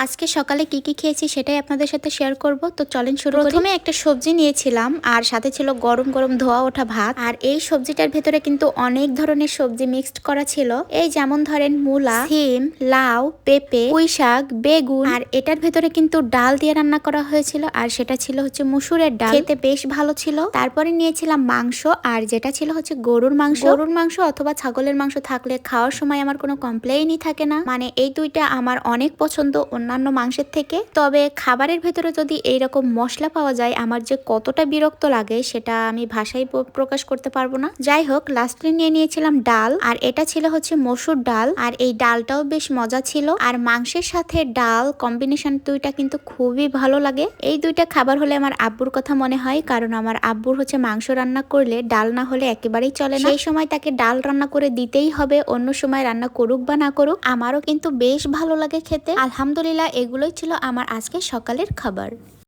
আজকে সকালে কি কি খেয়েছি সেটাই আপনাদের সাথে শেয়ার করব। তো চলেন শুরু করি। প্রথমে একটা সবজি নিয়েছিলাম আর সাথে ছিল গরম গরম ধোয়া ওঠা ভাত। আর এই সবজিটার ভেতরে কিন্তু অনেক ধরনের সবজি মিক্সড করা ছিল। এই যেমন ধরেন মূলা, সিম, লাউ, পেঁপে, পুঁই শাক, বেগুন। আর এটার ভেতরে কিন্তু ডাল দিয়ে রান্না করা হয়েছিল, আর সেটা ছিল হচ্ছে মসুরের ডাল। খেতে বেশ ভালো ছিল। তারপরে নিয়েছিলাম মাংস, আর যেটা ছিল হচ্ছে গরুর মাংস। গরুর মাংস অথবা ছাগলের মাংস থাকলে খাওয়ার সময় আমার কোনো কমপ্লেইনই থাকে না। মানে এই দুইটা আমার অনেক পছন্দ অন্যান্য মাংসের থেকে। তবে খাবারের ভেতরে যদি এইরকম মশলা পাওয়া যায় আমার যে কতটা বিরক্ত লাগে সেটা আমি ভাষায় প্রকাশ করতে পারবো না। যাই হোক, লাস্টে নিয়ে নিয়েছিলাম ডাল, আর এটা ছিল হচ্ছে মসুর ডাল। আর এই ডালটাও বেশ মজা ছিল। আর মাংসের সাথে ডাল কম্বিনেশন দুইটা কিন্তু খুবই ভালো লাগে। এই দুইটা খাবার হলে আমার আব্বুর কথা মনে হয়, কারণ আমার আব্বুর হচ্ছে মাংস রান্না করলে ডাল না হলে একেবারেই চলে না। সেই সময় তাকে ডাল রান্না করে দিতেই হবে, অন্য সময় রান্না করুক বা না করুক। আমারও কিন্তু বেশ ভালো লাগে খেতে। আলহামদুলিল্লাহ, এগুলোই ছিল আমার আজকে সকালের খাবার।